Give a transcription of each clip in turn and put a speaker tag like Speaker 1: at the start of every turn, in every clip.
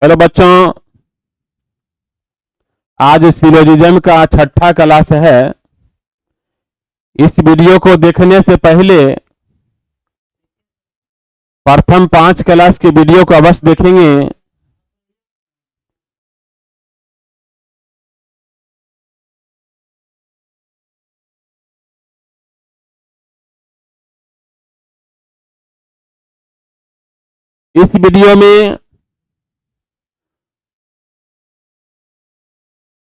Speaker 1: Hello बच्चों, आज syllogism का छठा क्लास है। इस वीडियो को देखने से पहले प्रथम 5 क्लास की वीडियो को अवश्य देखेंगे। इस वीडियो में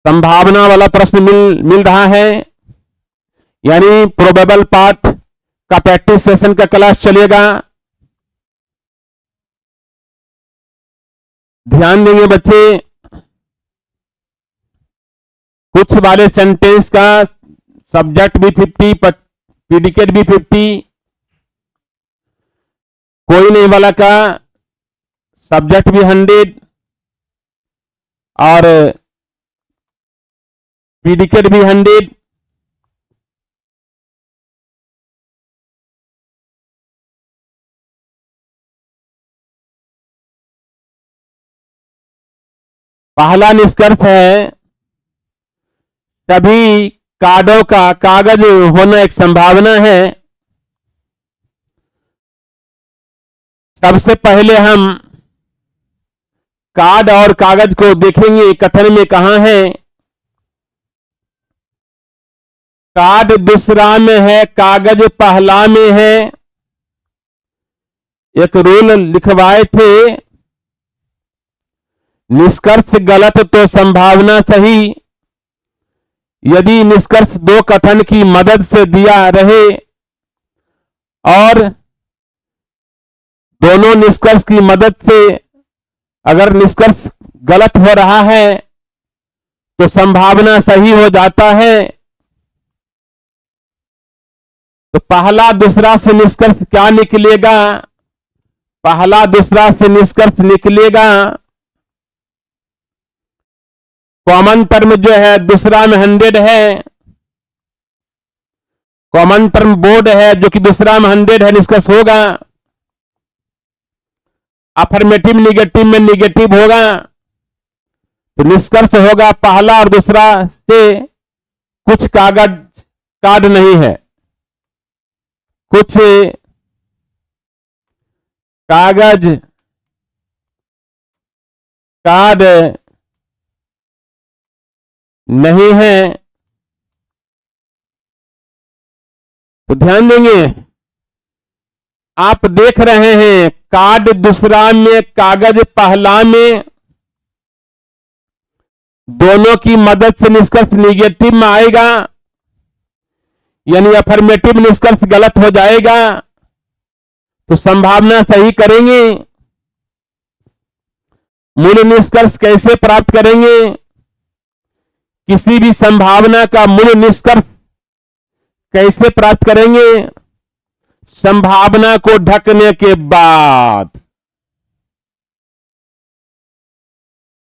Speaker 1: संभावना वाला प्रश्न मिल रहा है, यानी प्रोबेबल पार्ट का प्रैक्टिस सेशन का क्लास चलेगा। ध्यान देंगे बच्चे, कुछ वाले सेंटेंस का सब्जेक्ट भी 50, प्रीडिकेट भी 50, कोई नहीं वाला का सब्जेक्ट भी 100 और प्रीडिकेट भी 100। पहला निष्कर्ष है, सभी कार्डों का कागज होना एक संभावना है। सबसे पहले हम कार्ड और कागज को देखेंगे कथन में कहां है। कार्ड दूसरा में है, कागज पहला में है। एक रूल लिखवाए थे, निष्कर्ष गलत तो संभावना सही। यदि निष्कर्ष दो कथन की मदद से दिया रहे और दोनों निष्कर्ष की मदद से अगर निष्कर्ष गलत हो रहा है तो संभावना सही हो जाता है। तो पहला दूसरा से निष्कर्ष क्या निकलेगा? पहला दूसरा से निष्कर्ष निकलेगा कॉमन टर्म जो है दूसरा में 100 है। कॉमन टर्म बोर्ड है जो कि दूसरा में 100 है, निष्कर्ष होगा। अफर्मेटिव निगेटिव में निगेटिव होगा तो निष्कर्ष होगा पहला और दूसरा से कुछ कागज कार्ड नहीं है, कुछ कागज कार्ड नहीं है। तो ध्यान देंगे, आप देख रहे हैं कार्ड दूसरा में कागज पहला में, दोनों की मदद से निष्कर्ष निगेटिव में आएगा, यानी अफर्मेटिव निष्कर्ष गलत हो जाएगा। तो संभावना सही करेंगे। मूल निष्कर्ष कैसे प्राप्त करेंगे? किसी भी संभावना का मूल निष्कर्ष कैसे प्राप्त करेंगे? संभावना को ढकने के बाद।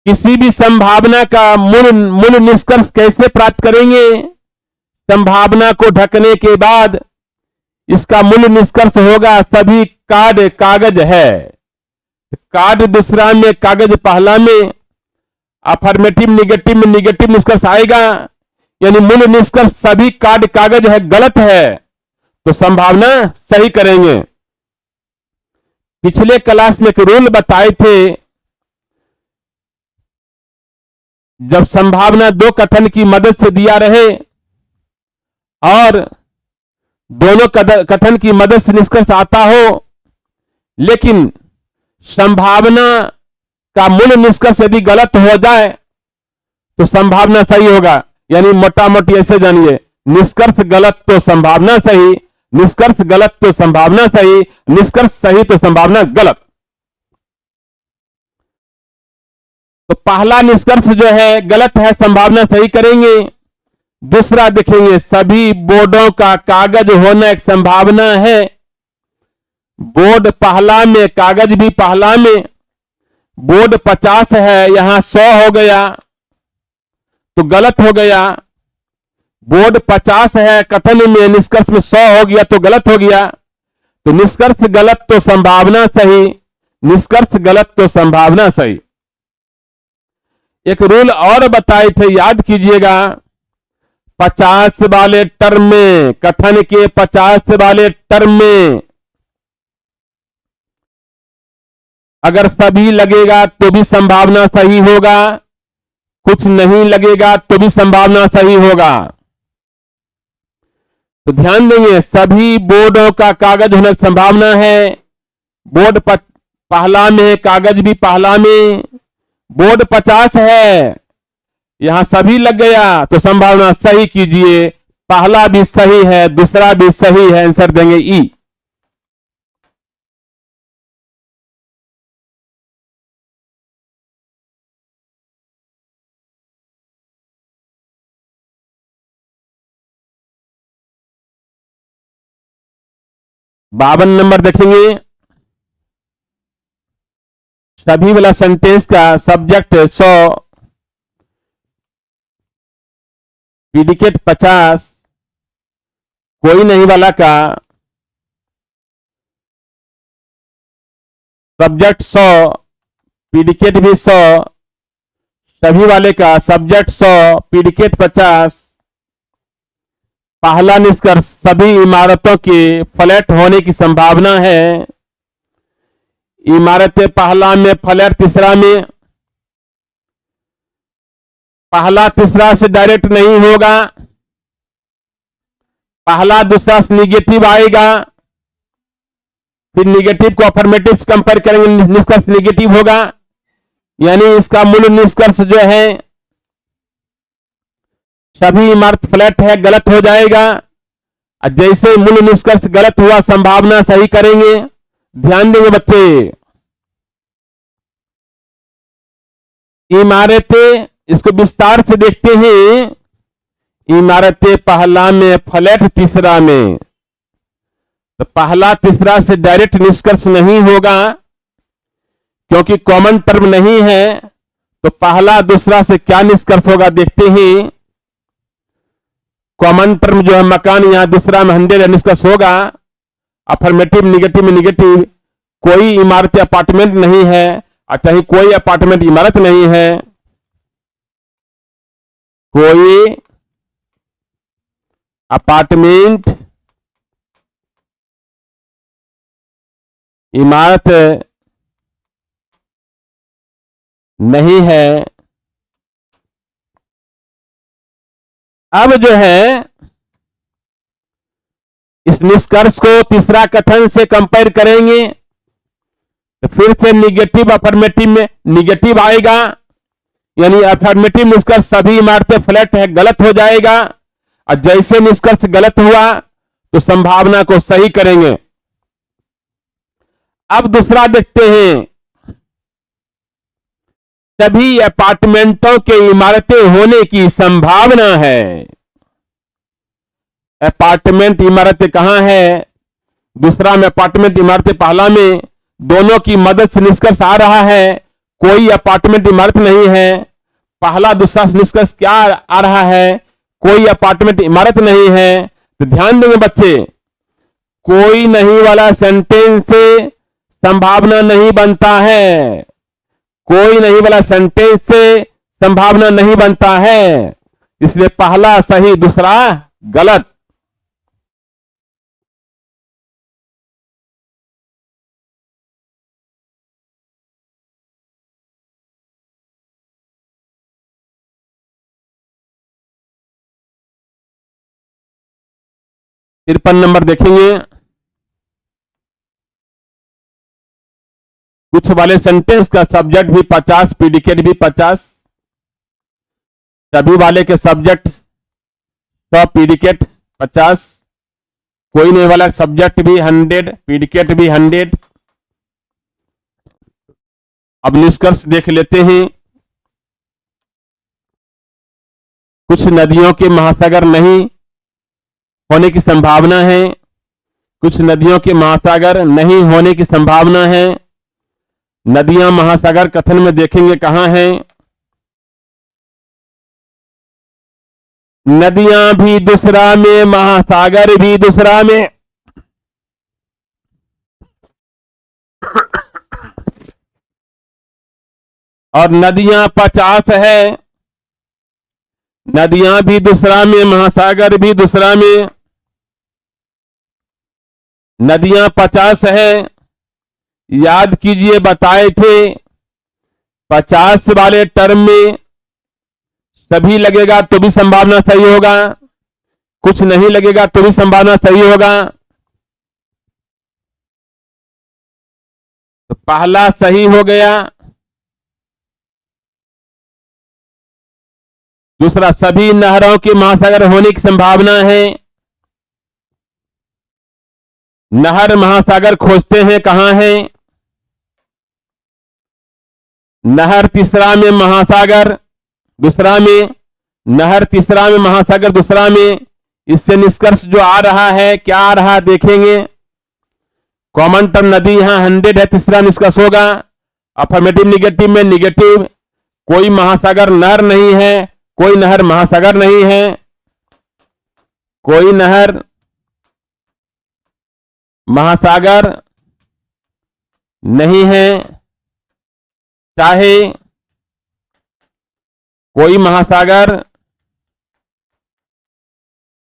Speaker 1: किसी भी संभावना का मूल निष्कर्ष कैसे प्राप्त करेंगे? संभावना को ढकने के बाद। इसका मूल निष्कर्ष होगा सभी कार्ड कागज है। कार्ड दूसरा में कागज पहला में, अफर्मेटिव निगेटिव में निगेटिव निष्कर्ष आएगा, यानी मूल निष्कर्ष सभी कार्ड कागज है गलत है, तो संभावना सही करेंगे। पिछले क्लास में एक रूल बताए थे, जब संभावना दो कथन की मदद से दिया रहे और दोनों कथन की मदद से निष्कर्ष आता हो, लेकिन संभावना का मूल निष्कर्ष यदि गलत हो जाए तो संभावना सही होगा। यानी मोटा मोटी ऐसे जानिए, निष्कर्ष गलत तो संभावना सही, निष्कर्ष गलत तो संभावना सही, निष्कर्ष सही तो संभावना गलत। तो पहला निष्कर्ष जो है गलत है, संभावना सही करेंगे। दूसरा देखेंगे, सभी बोर्डों का कागज होना एक संभावना है। बोर्ड पहला में, कागज भी पहला में। बोर्ड 50 है, यहां 100 हो गया तो गलत हो गया। बोर्ड 50 है, कथन में निष्कर्ष में 100 हो गया तो गलत हो गया। तो निष्कर्ष गलत तो संभावना सही, निष्कर्ष गलत तो संभावना सही। एक रूल और बताए थे, याद कीजिएगा। 50 वाले टर्म में, कथन के 50 वाले टर्म में अगर सभी लगेगा तो भी संभावना सही होगा, कुछ नहीं लगेगा तो भी संभावना सही होगा। तो ध्यान देंगे, सभी बोर्डों का कागज होने की संभावना है। बोर्ड पहला में है, कागज भी पहला में, बोर्ड 50 है, यहां सभी लग गया तो संभावना सही कीजिए। पहला भी सही है, दूसरा भी सही है, आंसर देंगे ई। बावन नंबर देखेंगे, सभी वाला सेंटेंस का सब्जेक्ट 100, प्रीडिकेट 50, कोई नहीं वाला का सब्जेक्ट 100, प्रीडिकेट भी 100, सभी वाले का सब्जेक्ट 100, प्रीडिकेट 50। पहला निष्कर्ष, सभी इमारतों के फ्लैट होने की संभावना है। इमारतें पहला में, फ्लैट तीसरा में। पहला तीसरा से डायरेक्ट नहीं होगा, पहला दूसरा से निगेटिव आएगा, फिर निगेटिव को अफर्मेटिव से कंपेयर करेंगे, निष्कर्ष निगेटिव होगा। यानी इसका मूल निष्कर्ष जो है सभी इमारत फ्लैट है, गलत हो जाएगा। जैसे मूल निष्कर्ष गलत हुआ, संभावना सही करेंगे। ध्यान देंगे बच्चे, इमारतें, इसको विस्तार से देखते हैं। इमारतें पहला में, फ्लैट तीसरा में, तो पहला तीसरा से डायरेक्ट निष्कर्ष नहीं होगा क्योंकि कॉमन टर्म नहीं है। तो पहला दूसरा से क्या निष्कर्ष होगा देखते हैं। कॉमन टर्म जो है मकान, यहां दूसरा में 100 निष्कर्ष होगा। अफर्मेटिव निगेटिव में निगेटिव, कोई इमारत अपार्टमेंट नहीं है, अच्छा ही कोई अपार्टमेंट इमारत नहीं है, कोई अपार्टमेंट इमारत नहीं है। अब जो है इस निष्कर्ष को तीसरा कथन से कंपेयर करेंगे तो फिर से निगेटिव अफर्मेटिव में निगेटिव आएगा, यानी अफर्मेटिव निष्कर्ष सभी इमारतें फ्लैट है, गलत हो जाएगा। और जैसे निष्कर्ष गलत हुआ तो संभावना को सही करेंगे। अब दूसरा देखते हैं, सभी अपार्टमेंटों के इमारतें होने की संभावना है। अपार्टमेंट इमारतें कहां है, दूसरा में अपार्टमेंट इमारतें पहला में, दोनों की मदद से निष्कर्ष आ रहा है कोई अपार्टमेंट इमारत नहीं है। पहला दूसरा से निष्कर्ष क्या आ रहा है, कोई अपार्टमेंट इमारत नहीं है। तो ध्यान देंगे बच्चे, कोई नहीं वाला सेंटेंस से संभावना नहीं बनता है, कोई नहीं वाला सेंटेंस से संभावना नहीं बनता है, इसलिए पहला सही दूसरा गलत। तिरपन नंबर देखेंगे, कुछ वाले सेंटेंस का सब्जेक्ट भी 50, प्रीडिकेट भी 50, सभी वाले के सब्जेक्ट 100, प्रीडिकेट 50, कोई नहीं वाला सब्जेक्ट भी 100, प्रीडिकेट भी 100। अब निष्कर्ष देख लेते हैं। कुछ नदियों के महासागर नहीं होने की संभावना है, कुछ नदियों के महासागर नहीं होने की संभावना है। नदियां महासागर कथन में देखेंगे कहां हैं, नदियां भी दूसरा में, महासागर भी दूसरा में। और नदियां 50 है। नदियां भी दूसरा में, महासागर भी दूसरा में। नदियां 50 है। याद कीजिए, बताए थे 50 वाले टर्म में सभी लगेगा तो भी संभावना सही होगा, कुछ नहीं लगेगा तो भी संभावना सही होगा। तो पहला सही हो गया। दूसरा, सभी नहरों के महासागर होने की संभावना है। नहर महासागर खोजते हैं, कहां है? नहर तीसरा में, महासागर दूसरा में। नहर तीसरा में, महासागर दूसरा में। इससे निष्कर्ष जो आ रहा है, क्या आ रहा देखेंगे। कॉमन टर्म नदी यहां 100 है, तीसरा निष्कर्ष होगा। अफर्मेटिव निगेटिव में निगेटिव, कोई महासागर नहर नहीं है, कोई नहर महासागर नहीं है, कोई नहर महासागर नहीं है, चाहे कोई महासागर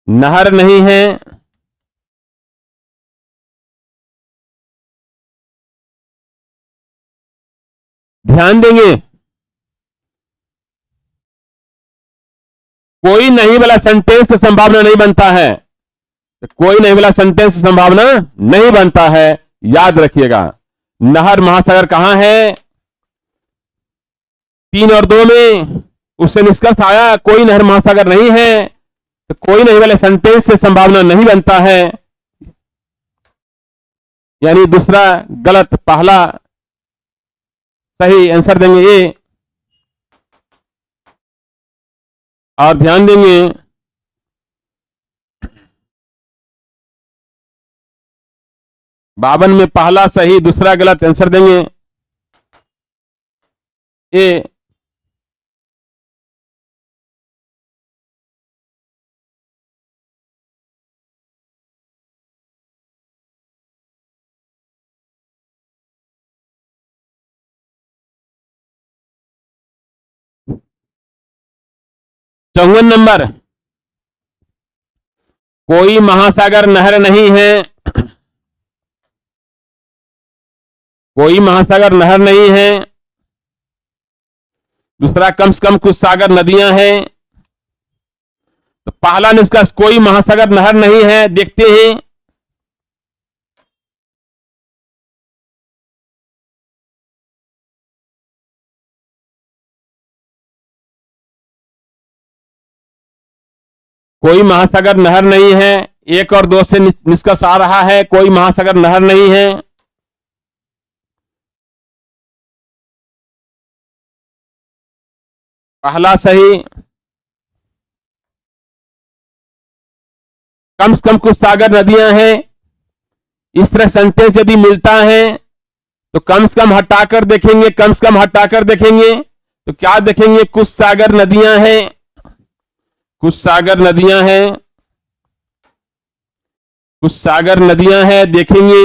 Speaker 1: नहर नहीं है। ध्यान देंगे, कोई नहीं वाला सेंटेंस से संभावना नहीं बनता है। कोई नहीं वाला सेंटेंस से संभावना नहीं बनता है, याद रखिएगा। नहर महासागर कहां है? 3 और 2 में। उससे निष्कर्ष आया कोई नहर महासागर नहीं है, तो कोई नहीं वाले सेंटेंस से संभावना नहीं बनता है, यानी दूसरा गलत, पहला सही आंसर देंगे ये। और ध्यान देंगे, बावन में पहला सही, दूसरा गलत, आंसर देंगे ए। चौवन नंबर, कोई महासागर नहर नहीं है। कोई महासागर नहर नहीं है। दूसरा, कम से कम कुछ सागर नदियां हैं। तो पहला निष्कर्ष कोई महासागर नहर नहीं है, देखते हैं। कोई महासागर नहर नहीं है। 1 और 2 से निष्कर्ष आ रहा है कोई महासागर नहर नहीं है। पहला सही। कम से कम कुछ सागर नदियां हैं। इस तरह सेंटेंस यदि मिलता है तो कम से कम हटाकर देखेंगे, कम से कम हटाकर देखेंगे तो क्या देखेंगे? कुछ सागर नदियां हैं, कुछ सागर नदियां हैं, कुछ सागर नदियां हैं, देखेंगे।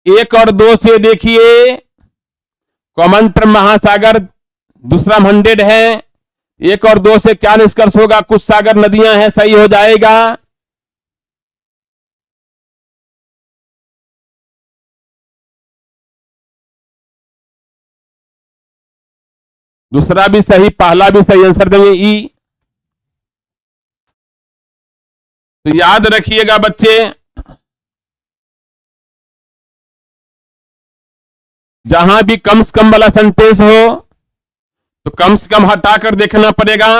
Speaker 1: 1 और 2 से देखिए, कॉमन टर्म महासागर दूसरा 100 है। 1 और 2 से क्या निष्कर्ष होगा? कुछ सागर नदियां हैं, सही हो जाएगा। दूसरा भी सही, पहला भी सही, आंसर देंगे ई। तो याद रखिएगा बच्चे, जहां भी कम से कम वाला सेंटेंस हो तो कम से कम हटाकर देखना पड़ेगा।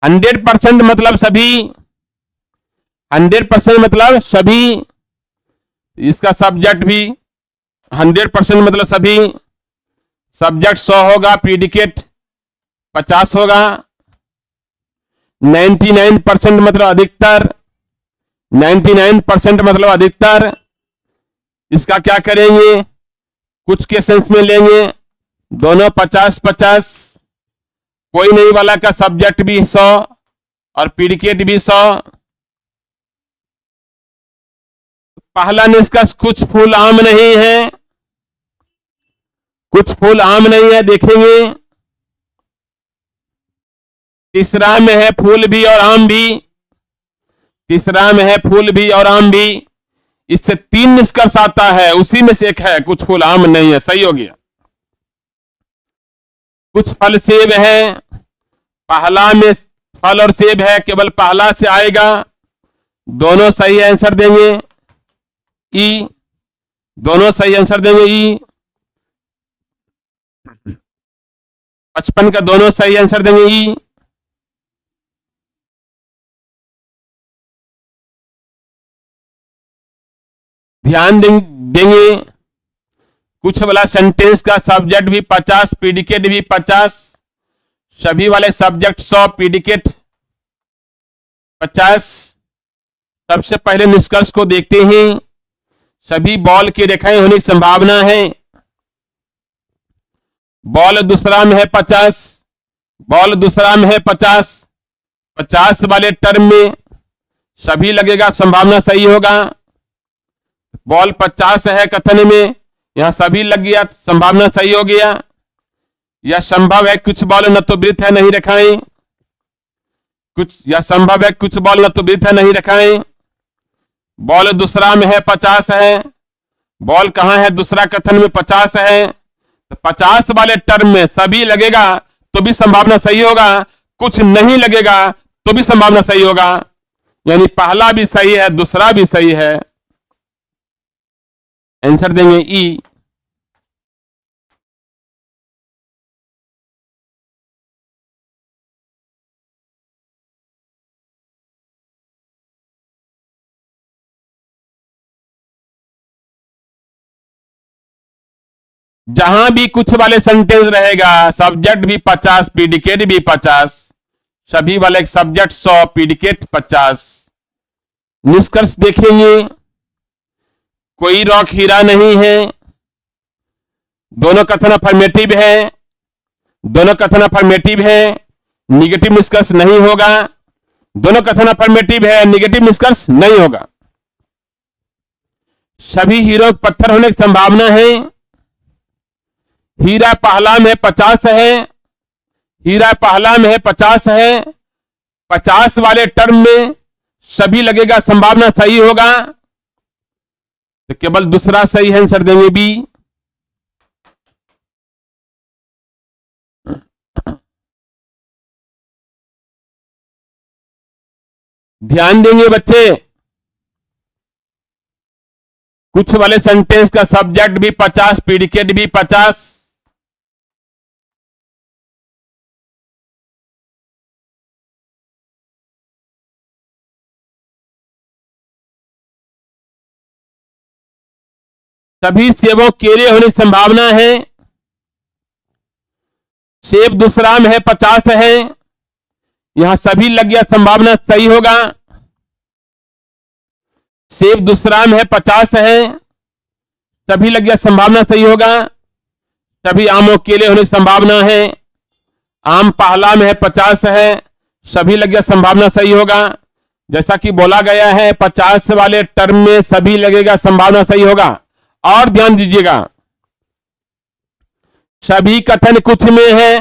Speaker 1: हंड्रेड परसेंट मतलब सभी, 100% मतलब सभी। इसका सब्जेक्ट भी 100% मतलब सभी सब्जेक्ट 100 होगा, प्रीडिकेट 50 होगा। 99% मतलब अधिकतर, 99% मतलब अधिकतर। इसका क्या करेंगे, कुछ केसेस में लेंगे दोनों 50-50, कोई नहीं वाला का सब्जेक्ट भी 100 और प्रीडिकेट भी 100। पहला निष्कर्ष, कुछ फूल आम नहीं है, कुछ फूल आम नहीं है, देखेंगे। तीसरा में है फूल भी और आम भी, तीसरा में है फूल भी और आम भी। इससे 3 निष्कर्ष आता है, उसी में से एक है कुछ फूल आम नहीं है, सही हो गया। कुछ फल सेब है, पहला में फल और सेब है, केवल पहला से आएगा, दोनों सही आंसर देंगे ई, दोनों सही आंसर देंगे ई। 55 का दोनों सही आंसर देंगे ई। ध्यान देंगे, कुछ वाला सेंटेंस का सब्जेक्ट भी 50, प्रीडिकेट भी 50, सभी वाले सब्जेक्ट 100, प्रीडिकेट 50। सबसे पहले निष्कर्ष को देखते हैं। सभी बॉल की रेखाएं होने की संभावना है। बॉल दूसरा में है 50, बॉल दूसरा में है 50, 50 वाले टर्म में सभी लगेगा, संभावना सही होगा। बॉल 50 है कथन में, यहां सभी लग गया, संभावना सही हो गया। यह संभव है कुछ बॉल न तो वृत्त है नहीं रेखाएं, कुछ यह संभव है कुछ बॉल न तो वृत्त है नहीं रेखाएं। बॉल दूसरा में है 50 है, बॉल कहां है, दूसरा कथन में 50 है, तो 50 वाले टर्म में सभी लगेगा तो भी संभावना सही होगा, कुछ नहीं लगेगा तो भी संभावना सही होगा। यानी पहला भी सही है, दूसरा भी सही है। आंसर देंगे ई। जहां भी कुछ वाले सेंटेंस रहेगा, सब्जेक्ट भी 50, प्रीडिकेट भी 50, सभी वाले सब्जेक्ट 100, प्रीडिकेट 50। निष्कर्ष देखेंगे, कोई रॉक हीरा नहीं है, दोनों कथन अफर्मेटिव है, दोनों कथन अफर्मेटिव है, निगेटिव निष्कर्ष नहीं होगा। दोनों कथन अफर्मेटिव है, निगेटिव निष्कर्ष नहीं होगा। सभी हीरो पत्थर होने की संभावना है। हीरा पहला में 50 है, हीरा पहला में है 50 है, 50 वाले टर्म में सभी लगेगा, संभावना सही होगा, तो केवल दूसरा सही आंसर देंगे बी। ध्यान देंगे बच्चे, कुछ वाले सेंटेंस का सब्जेक्ट भी 50, प्रीडिकेट भी 50। सभी सेबों केले होने की संभावना है। सेब दूसरा में है 50 है, यहां सभी लग गया, संभावना सही होगा। सेब दूसरा में है 50 है, सभी लग गया, संभावना सही होगा। सभी आमों केले होने की संभावना है। आम पहला में है 50 है, सभी लग गया, संभावना सही होगा। जैसा कि बोला गया है 50 वाले टर्म में सभी लगेगा, संभावना सही होगा। और ध्यान दीजिएगा, सभी कथन कुछ में है,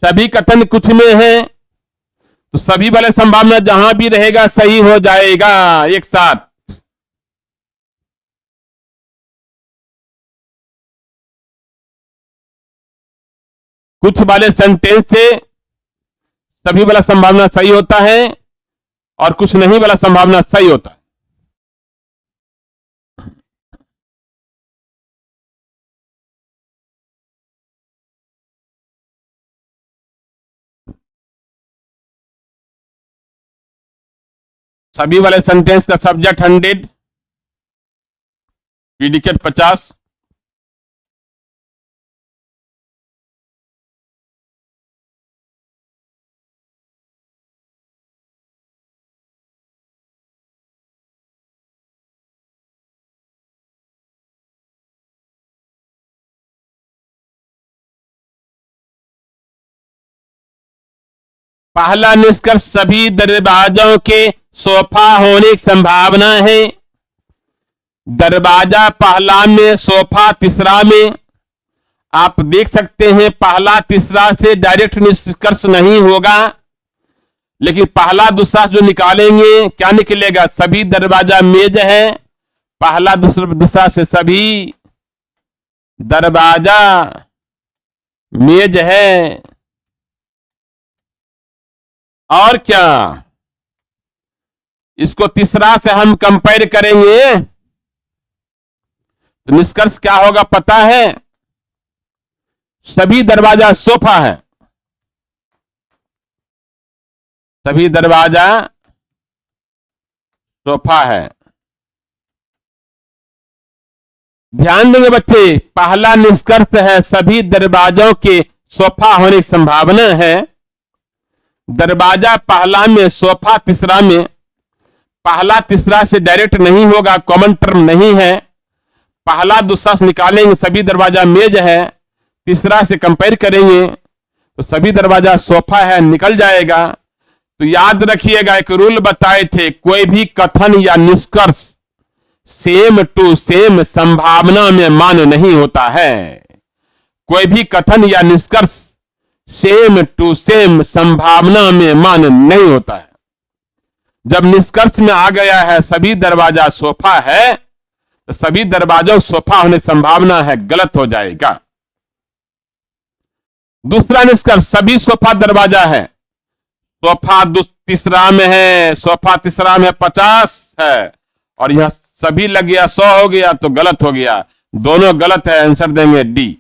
Speaker 1: सभी कथन कुछ में है, तो सभी वाले संभावना जहां भी रहेगा सही हो जाएगा एक साथ। कुछ वाले सेंटेंस से सभी वाला संभावना सही होता है और कुछ नहीं वाला संभावना सही होता है। सभी वाले सेंटेंस का सब्जेक्ट 100, प्रीडिकेट 50, पहला निष्कर्ष सभी दरवाजों के सोफा होने की संभावना है। दरवाजा पहला में, सोफा तीसरा में। आप देख सकते हैं पहला तीसरा से डायरेक्ट निष्कर्ष नहीं होगा, लेकिन पहला दूसरा जो निकालेंगे क्या निकलेगा? सभी दरवाजा मेज है। पहला दूसरा से सभी दरवाजा मेज है। और क्या? इसको तीसरा से हम कंपेयर करेंगे तो निष्कर्ष क्या होगा पता है? सभी दरवाजा सोफा है। सभी दरवाजा सोफा है। ध्यान देंगे बच्चे, पहला निष्कर्ष है सभी दरवाजों के सोफा होने की संभावना है। दरवाजा पहला में, सोफा तीसरा में। पहला तीसरा से डायरेक्ट नहीं होगा, कॉमन टर्म नहीं है। पहला दूसरा से निकालेंगे, सभी दरवाजा मेज है। तीसरा से कंपेयर करेंगे तो सभी दरवाजा सोफा है, निकल जाएगा। तो याद रखिएगा, एक रूल बताए थे, कोई भी कथन या निष्कर्ष सेम टू सेम संभावना में मान्य नहीं होता है। कोई भी कथन या निष्कर्ष सेम टू सेम संभावना में मान्य नहीं होता है। जब निष्कर्ष में आ गया है सभी दरवाजा सोफा है, तो सभी दरवाजों सोफा होने की संभावना है, गलत हो जाएगा। दूसरा निष्कर्ष सभी सोफा दरवाजा है। सोफा तीसरा में है, सोफा तीसरा में 50 है, और यह सभी लग गया 100 हो गया, तो गलत हो गया। दोनों गलत है, आंसर देंगे डी।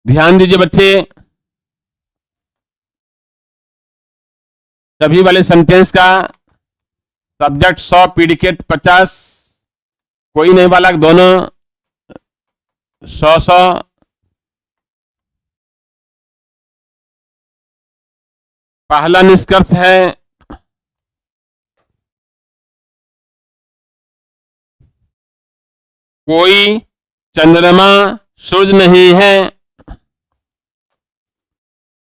Speaker 1: ध्यान दीजिए बच्चे, सभी वाले सेंटेंस का सब्जेक्ट 100, प्रीडिकेट 50, कोई नहीं वाला, दोनों 100-100। पहला निष्कर्ष है कोई चंद्रमा सूरज नहीं है।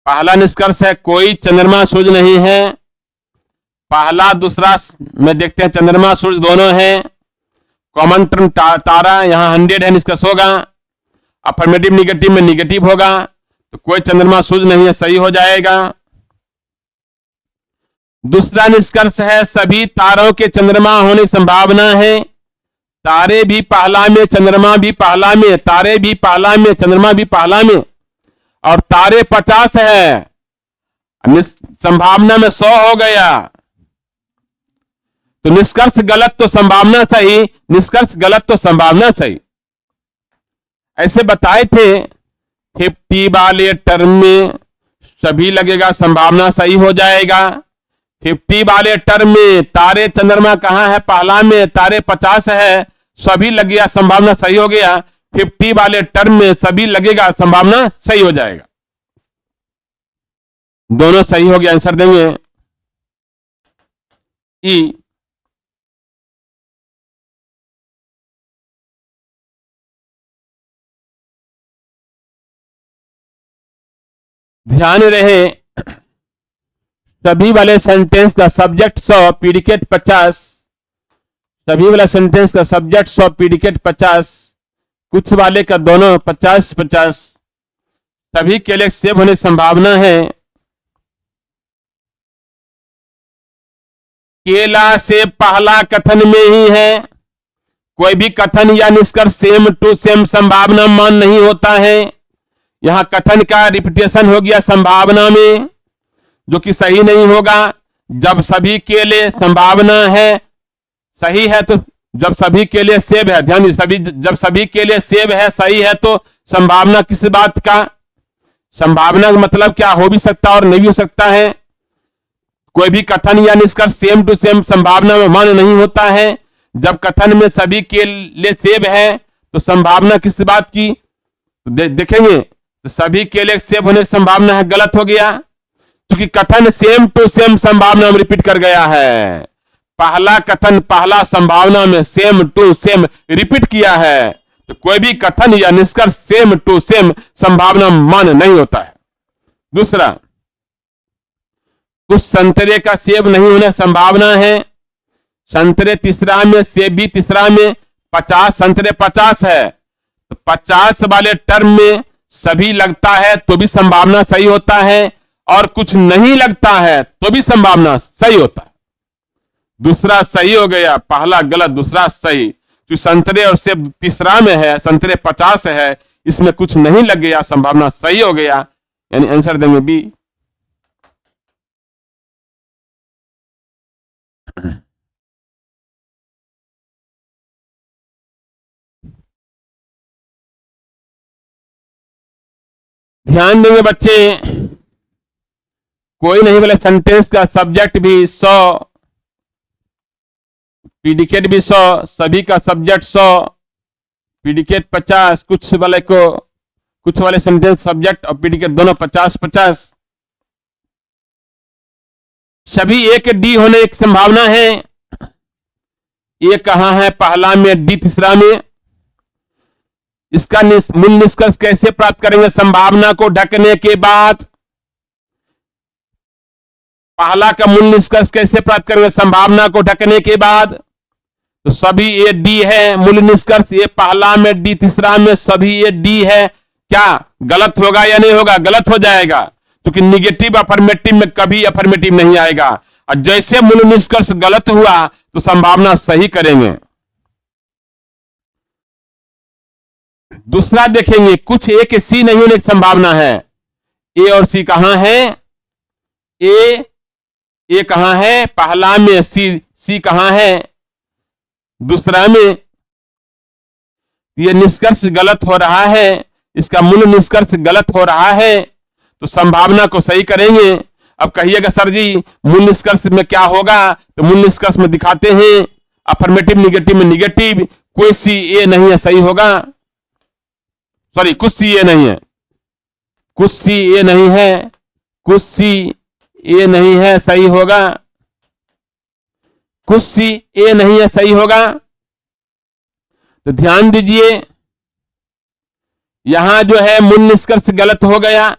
Speaker 1: पहला निष्कर्ष है कोई चंद्रमा सूरज नहीं है। पहला दूसरा में देखते हैं चंद्रमा सूरज दोनों हैं। कॉमन टर्म तारा, यहां 100 है, निष्कर्ष होगा। अफर्मेटिव निगेटिव में निगेटिव होगा, तो कोई चंद्रमा सूरज नहीं है, सही हो जाएगा। दूसरा निष्कर्ष है सभी तारों के चंद्रमा होने की संभावना है। तारे भी पहला में, चंद्रमा भी पहला में, तारे भी पहला में, चंद्रमा भी पहला में, और तारे 50 है, संभावना में 100 हो गया। तो निष्कर्ष गलत तो संभावना सही, निष्कर्ष गलत तो संभावना सही। ऐसे बताए थे 50 वाले टर्म में सभी लगेगा, संभावना सही हो जाएगा। 50 वाले टर्म में तारे चंद्रमा कहां है? पहला में, तारे 50 है, सभी लग गया, संभावना सही हो गया। 50 वाले टर्म में सभी लगेगा, संभावना सही हो जाएगा। दोनों सही हो गया, आंसर देंगे ई। ध्यान रहे, सभी वाले सेंटेंस का सब्जेक्ट 100, प्रीडिकेट 50। सभी वाला सेंटेंस का सब्जेक्ट 100, प्रीडिकेट 50। कुछ वाले का दोनों 50-50। सभी के लिए सेव होने की संभावना है। केला सेब पहला कथन में ही है। कोई भी कथन या निष्कर्ष सेम टू सेम संभावना मान नहीं होता है। यहां कथन का रिपीटेशन हो गया संभावना में, जो कि सही नहीं होगा। जब सभी के लिए संभावना है, सही है, तो जब सभी के लिए सेब है, ध्यान दीजिए, जब सभी के लिए सेब है, सही है, तो संभावना किस बात का? संभावना का मतलब क्या हो भी सकता है और नहीं भी हो सकता है। कोई भी कथन या निष्कर्ष सेम टू सेम संभावना में मान्य नहीं होता है। जब कथन में सभी के लिए सेब है तो संभावना किस बात की? देखेंगे तो सभी के लिए सेब होने की संभावना है, गलत हो गया, क्योंकि कथन सेम टू सेम संभावना में रिपीट कर गया है। पहला कथन पहला संभावना में सेम टू सेम रिपीट किया है, तो कोई भी कथन या निष्कर्ष सेम टू सेम संभावना मान्य नहीं होता है। दूसरा, कुछ संतरे का सेब नहीं होने संभावना है। संतरे तीसरा में, सेब भी तीसरा में, 50 संतरे 50 है, तो 50 वाले टर्म में सभी लगता है तो भी संभावना सही होता है, और कुछ नहीं लगता है तो भी संभावना सही होता है। दूसरा सही हो गया, पहला गलत, दूसरा सही। जो संतरे और सेब तीसरा में है, संतरे 50 है, इसमें कुछ नहीं लग गया, संभावना सही हो गया, यानी आंसर देंगे बी। ध्यान देंगे बच्चे, कोई नहीं बोले सेंटेंस का सब्जेक्ट भी 100, प्रीडिकेट भी 100, सभी का सब्जेक्ट 100, प्रीडिकेट 50, कुछ वाले सेंटेंस सब्जेक्ट और प्रीडिकेट दोनों 50-50। सभी ए के डी होने की संभावना है। ए कहां है? पहला में, डी तीसरा में। इसका मूल निष्कर्ष कैसे प्राप्त करेंगे? संभावना को ढकने के बाद। पहला का मूल निष्कर्ष कैसे प्राप्त करेंगे? संभावना को ढकने के बाद। तो सभी ए डी है, मूल निष्कर्ष ए पहला में, डी तीसरा में, सभी ए डी है। क्या गलत होगा या नहीं होगा? गलत हो जाएगा, क्योंकि निगेटिव अफर्मेटिव में कभी अफर्मेटिव नहीं आएगा, और जैसे मूल निष्कर्ष गलत हुआ तो संभावना सही करेंगे। दूसरा देखेंगे, कुछ ए के सी नहीं होने की संभावना है। ए और सी कहां है? ए कहां है? पहला में, सी कहां है? दूसरा में। यह निष्कर्ष गलत हो रहा है, इसका मूल निष्कर्ष गलत हो रहा है, तो संभावना को सही करेंगे। अब कहिएगा सर जी मूल निष्कर्ष में क्या होगा? तो मूल निष्कर्ष में दिखाते हैं, अफर्मेटिव निगेटिव में निगेटिव, कोई सी ए नहीं है, सही होगा। सॉरी, कुछ सी ए नहीं है, कुछ सी ए नहीं है, कुछ सी ए नहीं है, सही होगा। कुछ सी ए नहीं है, सही होगा। तो ध्यान दीजिए, यहां जो है मूल निष्कर्ष गलत हो गया,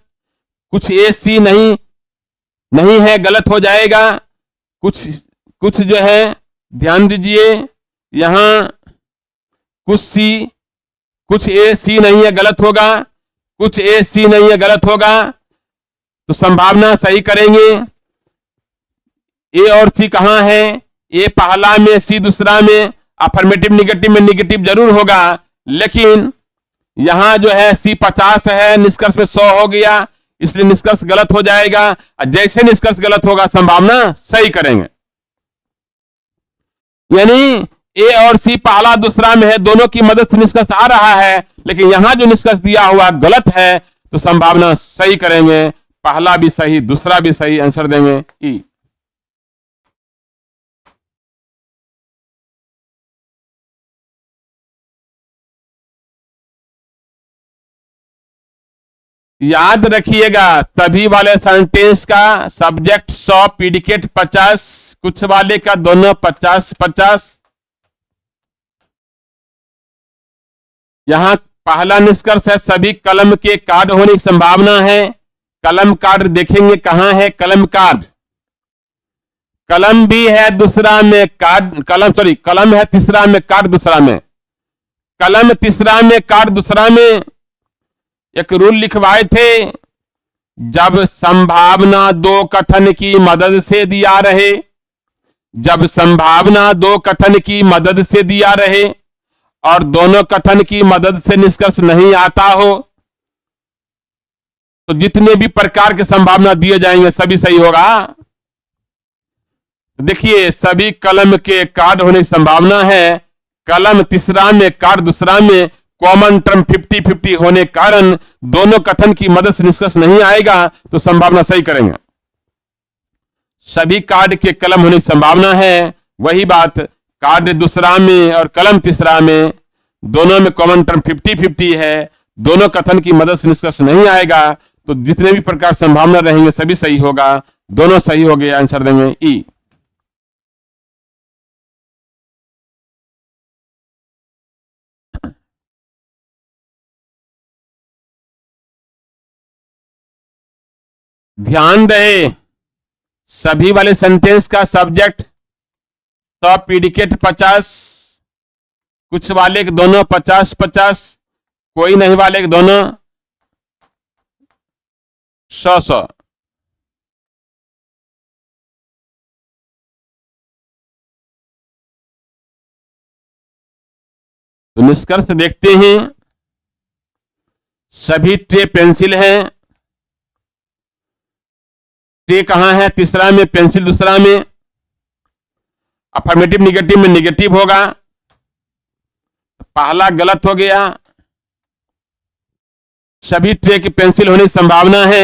Speaker 1: कुछ ए सी नहीं है, गलत हो जाएगा। कुछ जो है, ध्यान दीजिए, यहां कुछ ए सी नहीं है, गलत होगा। कुछ ए सी नहीं है, गलत होगा, तो संभावना सही करेंगे। ए और सी कहां है? ए पहला में, सी दूसरा में, अफर्मेटिव निगेटिव में निगेटिव जरूर होगा, लेकिन यहां जो है सी 50 है, निष्कर्ष में 100 हो गया, इसलिए निष्कर्ष गलत हो जाएगा। जैसे निष्कर्ष गलत होगा संभावना सही करेंगे। यानी ए और सी पहला दूसरा में है, दोनों की मदद से निष्कर्ष आ रहा है, लेकिन यहां जो निष्कर्ष दिया हुआ गलत है, तो संभावना सही करेंगे। पहला भी सही, दूसरा भी सही, आंसर देंगे ई। याद रखिएगा, सभी वाले सेंटेंस का सब्जेक्ट 100, प्रीडिकेट 50, कुछ वाले का दोनों 50-50। यहां पहला निष्कर्ष है, सभी कलम के कार्ड होने की संभावना है। कलम कार्ड देखेंगे कहां है? कलम कार्ड, कलम भी है दूसरा में, कलम है तीसरा में, कार्ड दूसरा में। कलम तीसरा में, कार्ड दूसरा में। एक रूल लिखवाए थे, जब संभावना दो कथन की मदद से दिया रहे, जब संभावना दो कथन की मदद से दिया रहे और दोनों कथन की मदद से निष्कर्ष नहीं आता हो, तो जितने भी प्रकार के संभावना दिए जाएंगे सभी सही होगा। देखिए, सभी कलम के कार्ड होने की संभावना है, कलम तीसरा में कार्ड दूसरा में कॉमन टर्म 50-50 होने कारण दोनों कथन की मदद से निष्कर्ष नहीं आएगा तो संभावना सही करेंगे। सभी कार्ड के कलम होने की संभावना है, वही बात कार्ड दूसरा में और कलम तीसरा में दोनों में कॉमन टर्म 50-50 है, दोनों कथन की मदद से निष्कर्ष नहीं आएगा तो जितने भी प्रकार संभावना रहेंगे सभी सही होगा। दोनों सही हो गए, आंसर देंगे ई। ध्यान रहे सभी वाले सेंटेंस का सब्जेक्ट तो प्रीडिकेट 50, कुछ वाले के दोनों 50-50, कोई नहीं वाले के दोनों 100-100। तो निष्कर्ष देखते हैं, सभी ट्रे पेंसिल हैं। ट्रे कहां है? तीसरा में, पेंसिल दूसरा में। अफर्मेटिव निगेटिव में निगेटिव होगा, पहला गलत हो गया। सभी ट्रे की पेंसिल होने की संभावना है,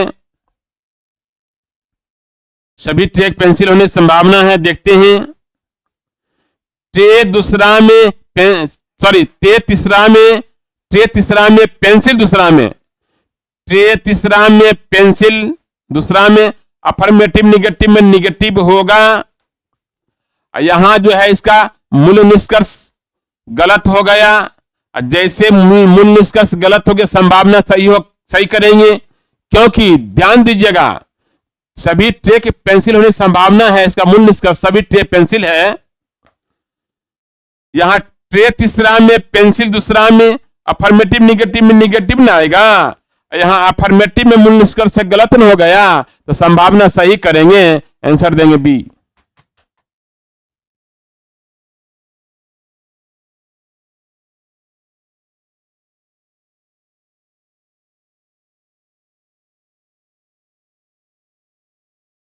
Speaker 1: सभी ट्रे की पेंसिल होने की संभावना है। देखते हैं, ट्रे दूसरा में ट्रे तीसरा में पेंसिल दूसरा में, ट्रे तीसरा में पेंसिल दूसरा में, अफर्मेटिव निगेटिव में निगेटिव होगा। यहां जो है इसका मूल निष्कर्ष गलत हो गया। जैसे मूल निष्कर्ष गलत हो गया संभावना सही करेंगे, क्योंकि ध्यान दीजिएगा सभी ट्रे की पेंसिल होने की संभावना है। इसका मूल निष्कर्ष सभी ट्रे पेंसिल है। यहां ट्रे तीसरा में पेंसिल दूसरा में, अफर्मेटिव निगेटिव में निगेटिव ना आएगा। यहां अफर्मेटिव में मूल निष्कर्ष गलत न हो गया तो संभावना सही करेंगे, आंसर देंगे बी।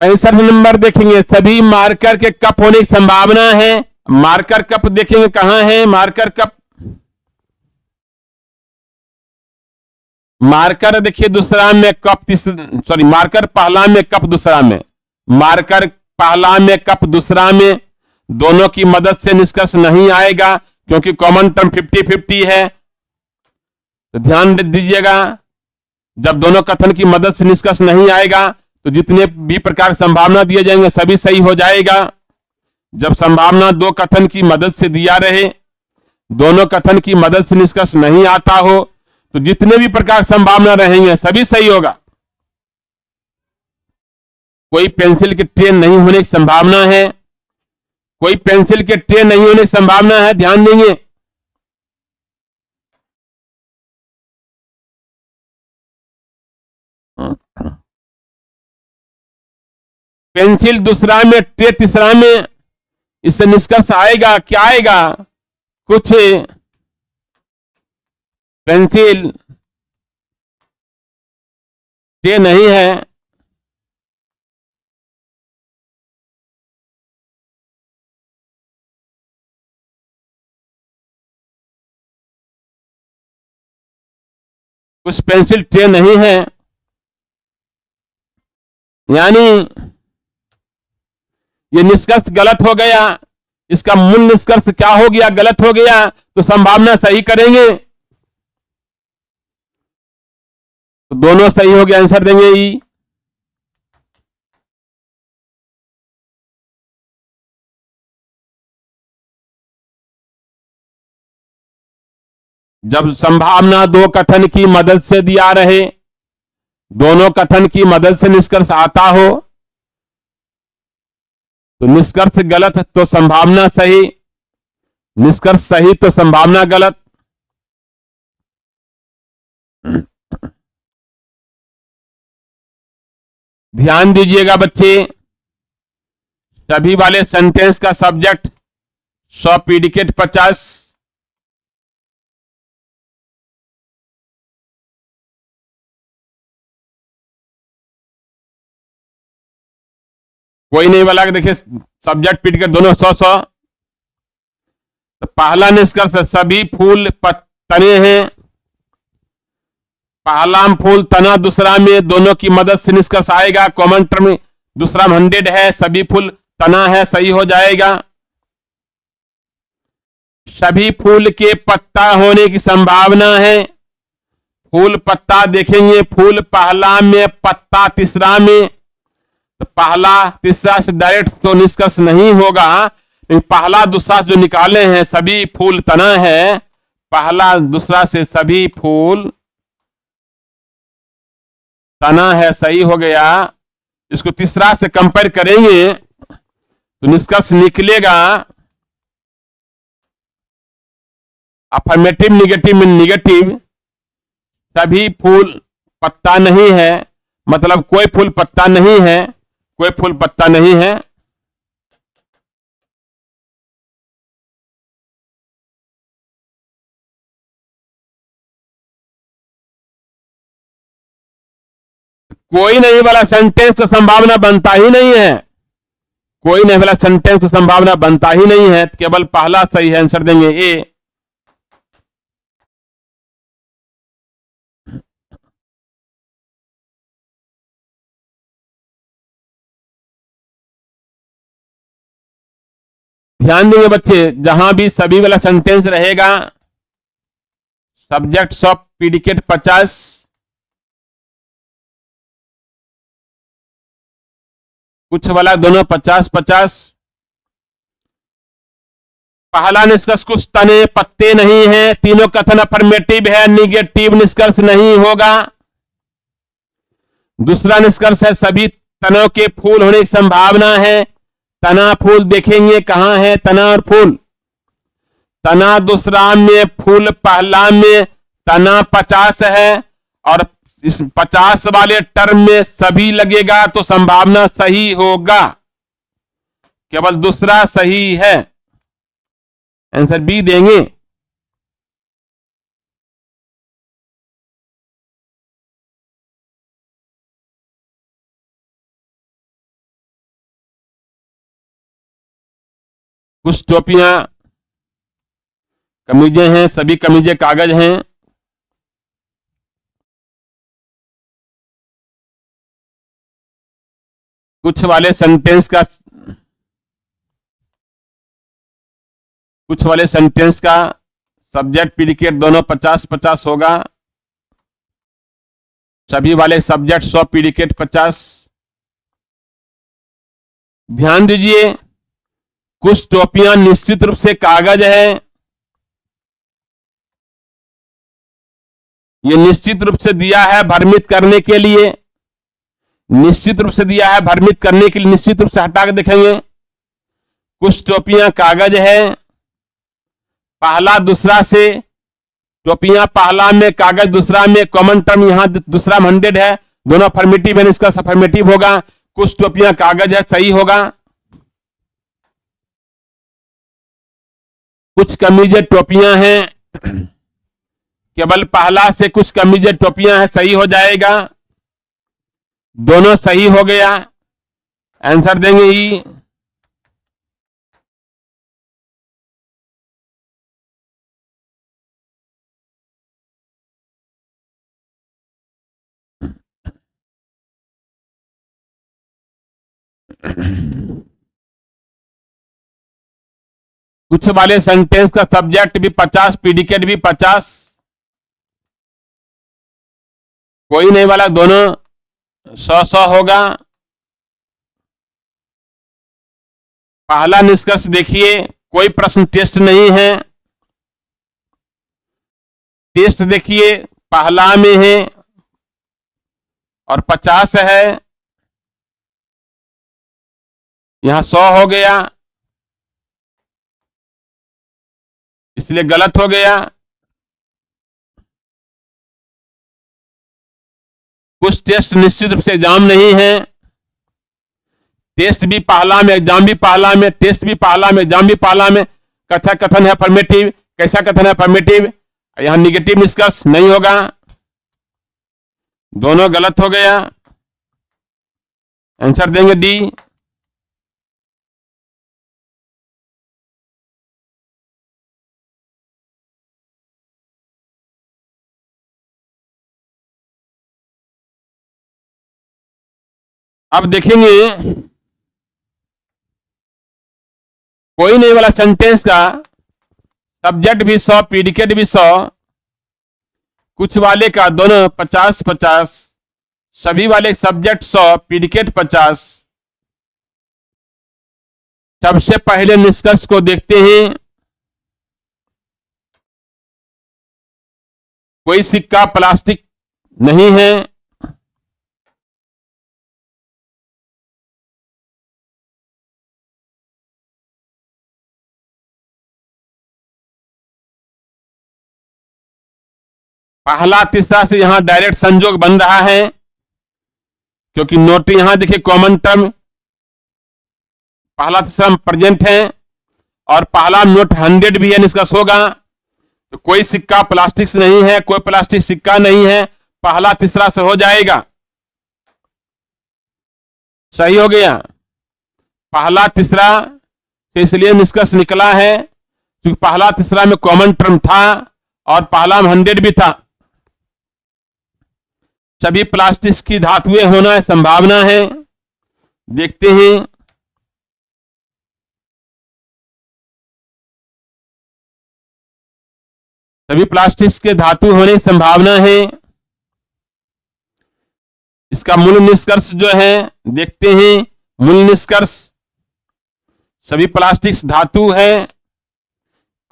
Speaker 1: पैंसठ नंबर देखेंगे, सभी मार्कर के कप होने की संभावना है। मार्कर कप देखेंगे कहां है? मार्कर कप, मार्कर देखिए दूसरा में, कप मार्कर पहला में कप दूसरा में, मार्कर पहला में कप दूसरा में, दोनों की मदद से निष्कर्ष नहीं आएगा क्योंकि कॉमन टर्म 50-50 है। तो ध्यान दीजिएगा, जब दोनों कथन की मदद से निष्कर्ष नहीं आएगा तो जितने भी प्रकार संभावना दिए जाएंगे सभी सही हो जाएगा। जब संभावना दो कथन की मदद से दिया रहे, दोनों कथन की मदद से निष्कर्ष नहीं आता हो तो जितने भी प्रकार संभावना रहेंगे सभी सही होगा। कोई पेंसिल के ट्रे नहीं होने की संभावना है, कोई पेंसिल के ट्रे नहीं होने की संभावना है, ध्यान देंगे। पेंसिल दूसरा में, ट्रे तीसरा में, इससे निष्कर्ष आएगा क्या आएगा? कुछ पेंसिल ट्रे नहीं है, कुछ पेंसिल ट्रे नहीं है, यानी ये निष्कर्ष गलत हो गया। इसका मूल निष्कर्ष क्या हो गया? गलत हो गया, तो संभावना सही करेंगे तो दोनों सही हो गया, आंसर देंगे ई। जब संभावना दो कथन की मदद से दिया रहे, दोनों कथन की मदद से निष्कर्ष आता हो तो निष्कर्ष गलत तो संभावना सही, निष्कर्ष सही तो संभावना गलत। ध्यान दीजिएगा बच्चे, सभी वाले सेंटेंस का सब्जेक्ट 100 प्रीडिकेट 50, कोई नहीं वाला। देखिए सब्जेक्ट प्रीडिकेट दोनों 100-100। तो पहला निष्कर्ष सभी फूल तने हैं। पहला फूल तना, दूसरा में दोनों की मदद से निष्कर्ष आएगा। कॉमन टर्म दूसरा 100 है, सभी फूल तना है, सही हो जाएगा। सभी फूल के पत्ता होने की संभावना है। फूल पत्ता देखेंगे, फूल पहला में, पत्ता तीसरा में। तो पहला तीसरा से डायरेक्ट तो निष्कर्ष नहीं होगा, पहला दूसरा जो निकाले हैं सभी फूल तना है, पहला दूसरा से सभी फूल तना है, सही हो गया। इसको तीसरा से कंपेयर करेंगे तो निष्कर्ष निकलेगा अफर्मेटिव निगेटिव में निगेटिव, सभी फूल पत्ता नहीं है, मतलब कोई फूल पत्ता नहीं है, कोई फूल पत्ता नहीं है। कोई नहीं वाला सेंटेंस तो संभावना बनता ही नहीं है, कोई नहीं वाला सेंटेंस तो संभावना बनता ही नहीं है, केवल पहला सही है, आंसर देंगे ए। ध्यान देंगे बच्चे, जहां भी सभी वाला सेंटेंस रहेगा, सब्जेक्ट ऑफ प्रीडिकेट 50, कुछ वाला दोनों 50-50। पहला निष्कर्ष कुछ तने पत्ते नहीं है, तीनों कथन अफर्मेटिव है, निगेटिव निष्कर्ष नहीं होगा। दूसरा निष्कर्ष है सभी तनों के फूल होने की संभावना है। तना फूल देखेंगे कहां है, तना और फूल, तना दूसरा में, फूल पहला में, तना 50 है और इस 50 वाले टर्म में सभी लगेगा तो संभावना सही होगा, केवल दूसरा सही है, आंसर बी देंगे। कुछ टोपियां कमीजें हैं, सभी कमीजें कागज हैं। कुछ वाले सेंटेंस का सब्जेक्ट प्रीडिकेट दोनों 50-50 होगा। सभी वाले सब्जेक्ट 100 प्रीडिकेट 50। ध्यान दीजिए, कुछ टोपियां निश्चित रूप से कागज है, ये निश्चित रूप से दिया है भ्रमित करने के लिए, निश्चित रूप से दिया है भ्रमित करने के लिए, निश्चित रूप से हटा के देखेंगे। कुछ टोपियां कागज है, पहला दूसरा से, टोपियां पहला में, कागज दूसरा में, कॉमन टर्म यहां दूसरा 100 है, दोनों अफर्मेटिव है, इसका अफर्मेटिव होगा। कुछ टोपियां कागज है, सही होगा। कुछ कमीजें टोपियां हैं, केवल पहला से कुछ कमीजें टोपियां हैं, सही हो जाएगा, दोनों सही हो गया, आंसर देंगे ई। कुछ वाले सेंटेंस का सब्जेक्ट भी 50, प्रीडिकेट भी 50, कोई नहीं वाला दोनों 100-100 होगा। पहला निष्कर्ष देखिए, कोई प्रश्न टेस्ट नहीं है, टेस्ट देखिए पहला में है और 50 है, यहां 100 हो गया, इसलिए गलत हो गया। कुछ टेस्ट निश्चित रूप से एग्जाम नहीं है, टेस्ट भी पहला में, एग्जाम भी पहला में, टेस्ट भी पहला में, एग्जाम भी पहला में। कथा कथन है अफर्मेटिव, कैसा कथन है अफर्मेटिव, यहां निगेटिव निष्कर्ष नहीं होगा, दोनों गलत हो गया, आंसर देंगे डी। अब देखेंगे कोई नहीं वाला सेंटेंस का सब्जेक्ट भी 100, प्रीडिकेट भी 100, कुछ वाले का दोनों 50-50, सभी वाले सब्जेक्ट 100, प्रीडिकेट 50। सबसे पहले निष्कर्ष को देखते हैं। कोई सिक्का प्लास्टिक नहीं है। पहला तीसरा से यहां डायरेक्ट संयोग बन रहा है, क्योंकि नोट यहां देखिए कॉमन टर्म पहला तीसरा प्रेजेंट है और पहला नोट 100 भी है, निष्कर्ष होगा। तो कोई सिक्का प्लास्टिक से नहीं है, कोई प्लास्टिक सिक्का नहीं है, पहला तीसरा से हो जाएगा। सही हो गया। पहला तीसरा से इसलिए निष्कर्ष निकला है क्योंकि पहला तीसरा में कॉमन टर्म था और पहला में 100 भी था। सभी प्लास्टिक की धातुएं होना संभावना है। देखते हैं। सभी प्लास्टिक के धातु होने की संभावना है। इसका मूल निष्कर्ष जो है देखते हैं। मूल निष्कर्ष सभी प्लास्टिक धातु है,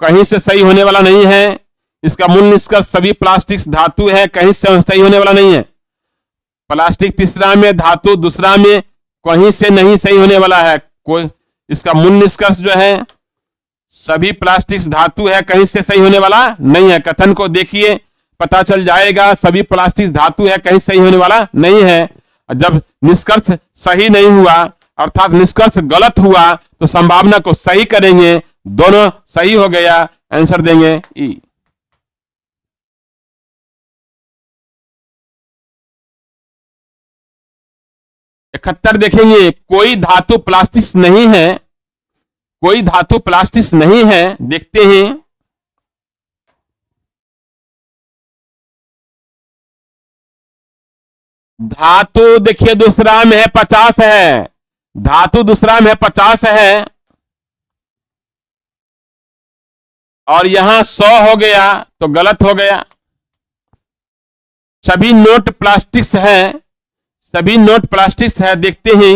Speaker 1: कहीं से सही होने वाला नहीं है। इसका मूल निष्कर्ष सभी प्लास्टिक धातु है, कहीं से सही होने वाला नहीं है। प्लास्टिक तीसरा में, धातु दूसरा में, कहीं से नहीं सही होने वाला है कोई। इसका मूल निष्कर्ष जो है सभी प्लास्टिक धातु है, कहीं से सही होने वाला नहीं है। कथन को देखिए, पता चल जाएगा सभी प्लास्टिक धातु है, कहीं सही होने वाला नहीं है। जब निष्कर्ष सही नहीं हुआ अर्थात निष्कर्ष गलत हुआ तो संभावना को सही करेंगे, दोनों सही हो गया, आंसर देंगे ई। 71 देखेंगे। कोई धातु प्लास्टिक नहीं है, कोई धातु प्लास्टिक नहीं है। देखते हैं। धातु देखिए दूसरा में है 50 है, धातु दूसरा में 50 है और यहां 100 हो गया तो गलत हो गया। सभी नोट प्लास्टिक है, सभी नोट प्लास्टिक है। देखते हैं।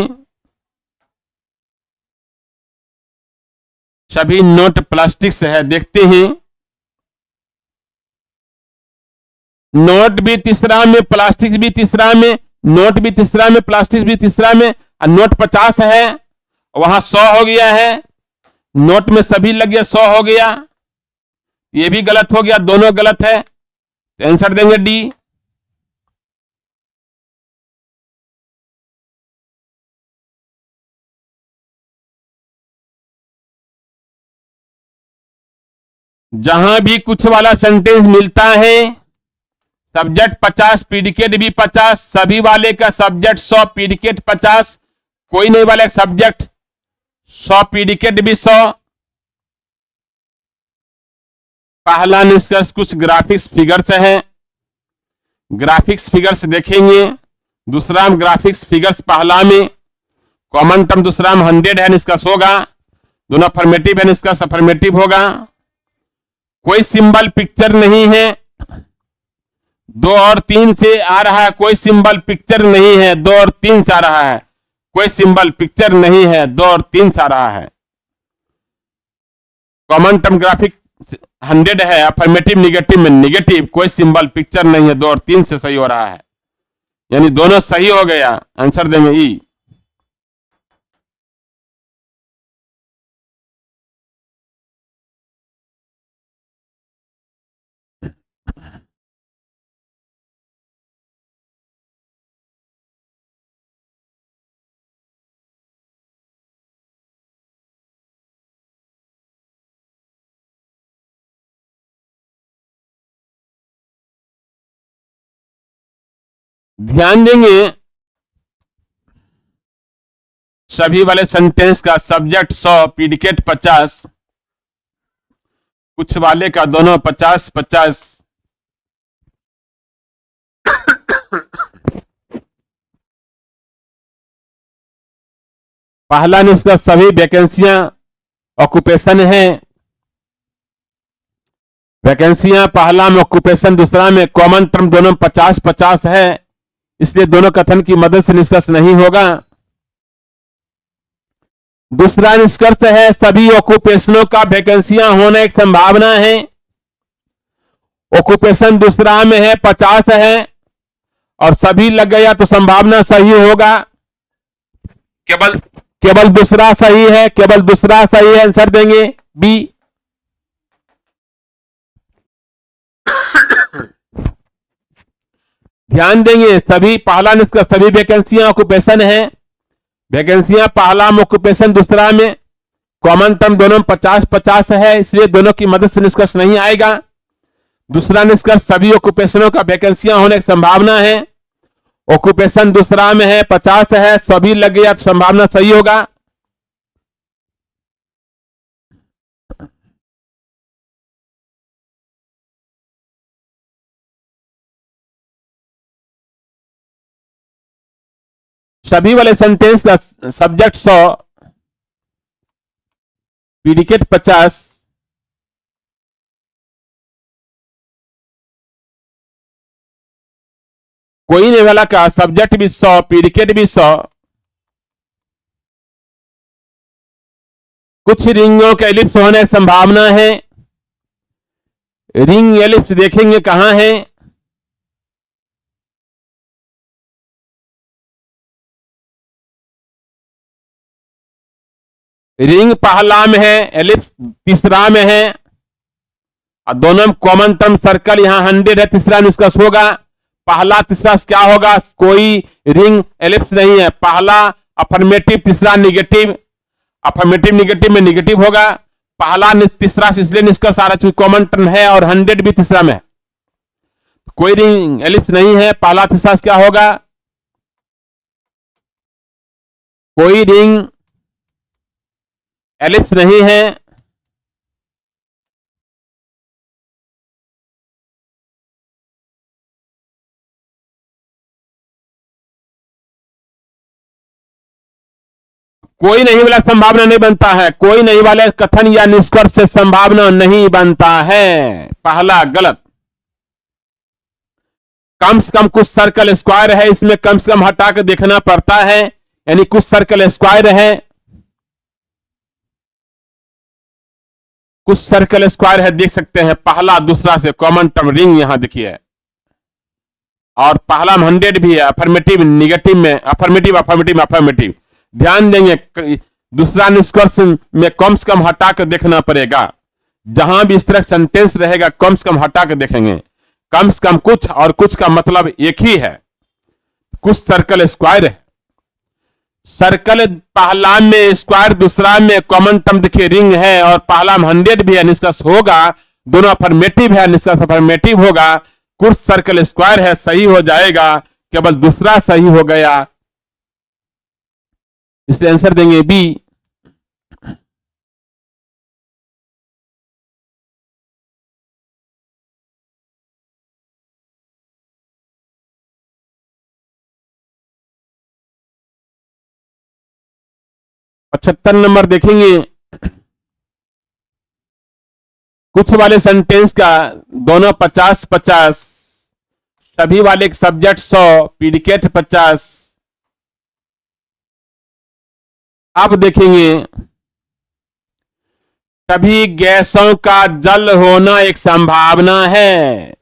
Speaker 1: सभी नोट प्लास्टिक है। देखते हैं। नोट भी तीसरा में, प्लास्टिक भी तीसरा में, नोट भी तीसरा में, प्लास्टिक भी तीसरा में, और नोट 50 है, वहां 100 हो गया है। नोट में सभी लग गया, 100 हो गया। ये भी गलत हो गया, दोनों गलत है। तो आंसर देंगे डी। जहां भी कुछ वाला सेंटेंस मिलता है, सब्जेक्ट 50, प्रीडिकेट भी 50, सभी वाले का सब्जेक्ट 100, प्रीडिकेट 50, कोई नहीं वाले सब्जेक्ट 100, प्रीडिकेट भी 100। पहला निष्कर्ष कुछ ग्राफिक्स फिगर्स है, ग्राफिक्स फिगर्स देखेंगे। दूसरा में ग्राफिक्स फिगर्स पहला में, कॉमन टर्म दूसरा में 100 है, निष्कर्ष होगा। दोनों अफर्मेटिव है, निष्कर्ष अफर्मेटिव होगा। कोई सिंबल पिक्चर नहीं है, 2 और 3 से आ रहा है, कोई सिंबल पिक्चर नहीं है, 2 और 3 से आ रहा है, कोई सिंबल पिक्चर नहीं है, 2 और 3 से आ रहा है। कॉमन टर्म ग्राफिक 100 है, अफर्मेटिव निगेटिव में निगेटिव, कोई सिंबल पिक्चर नहीं है, 2 और 3 से सही हो रहा है, यानी दोनों सही हो गया। आंसर देंगे ई। ध्यान देंगे सभी वाले सेंटेंस का सब्जेक्ट 100, प्रीडिकेट 50, कुछ वाले का दोनों 50-50। पहला निष्कर्ष सभी वैकेंसियां ऑक्यूपेशन है। वैकेंसियां पहला में ऑक्यूपेशन, दूसरा में कॉमन टर्म, दोनों 50-50 है, इसलिए दोनों कथन की मदद से निष्कर्ष नहीं होगा। दूसरा निष्कर्ष है सभी ऑक्यूपेशनों का वैकेंसियां होने की संभावना है। ऑक्यूपेशन दूसरा में है 50 है और सभी लग गया तो संभावना सही होगा। केवल दूसरा सही है, केवल दूसरा सही है, आंसर देंगे बी। ध्यान देंगे सभी, पहला निष्कर्ष सभी वैकेंसियां ऑक्यूपेशन है। वैकेंसियां पहला में ऑक्यूपेशन, दूसरा में कॉमन टर्म, दोनों में 50-50 है, इसलिए दोनों की मदद से निष्कर्ष नहीं आएगा। दूसरा निष्कर्ष सभी ऑक्यूपेशनों का वैकेंसियां होने की संभावना है। ऑक्यूपेशन दूसरा में है 50 है, सभी लग गया तो संभावना सही होगा। सभी वाले सेंटेंस का सब्जेक्ट 100, प्रीडिकेट 50, कोई नहीं वाला का सब्जेक्ट भी 100, प्रीडिकेट भी 100। कुछ रिंगों के एलिप्स होने की संभावना है। रिंग एलिप्स देखेंगे कहां है। रिंग पहला में है, एलिप्स तीसरा में है, और दोनों में कॉमन टर्म सर्कल यहां 100 है, तीसरा निष्कर्ष होगा। पहला तीसरा क्या होगा, कोई रिंग एलिप्स नहीं है। पहला अफर्मेटिव, तीसरा निगेटिव, अफर्मेटिव निगेटिव में निगेटिव होगा। पहला तीसरा इसलिए निष्कर्ष आ रहा है कॉमन टर्म है और 100 भी तीसरा में है। कोई रिंग एलिप्स नहीं है, पहला तीसरा क्या होगा, कोई रिंग एलिप्स नहीं है। कोई नहीं वाला संभावना नहीं बनता है, कोई नहीं वाले कथन या निष्कर्ष से संभावना नहीं बनता है, पहला गलत। कम से कम कुछ सर्कल स्क्वायर है, इसमें कम से कम हटा के देखना पड़ता है, यानी कुछ सर्कल स्क्वायर है, कुछ सर्कल स्क्वायर है, देख सकते हैं पहला दूसरा से कॉमन टर्म रिंग यहां देखिए, और पहला में 100 भी है, अफर्मेटिव निगेटिव में, अफर्मेटिव अफर्मेटिव अफर्मेटिव। ध्यान देंगे दूसरा निष्कर्ष में कम से कम हटा कर देखना पड़ेगा। जहां भी इस तरह सेंटेंस रहेगा कम से कम हटा कर देखेंगे। कम से कम कुछ और कुछ का मतलब एक ही है, कुछ सर्कल स्क्वायर है। सर्कल पहला में स्क्वायर, दूसरा में कॉमन टर्म देखिए रिंग है, और पहला में 100 भी है, निष्कर्ष होगा। दोनों अफर्मेटिव है, निष्कर्ष अफर्मेटिव होगा। कुछ सर्कल स्क्वायर है, सही हो जाएगा, केवल दूसरा सही हो गया, इसलिए आंसर देंगे बी। 75 नंबर देखेंगे। कुछ वाले सेंटेंस का दोनों 50-50, सभी वाले सब्जेक्ट 100, प्रीडिकेट 50। अब देखेंगे सभी गैसों का जल होना एक संभावना है।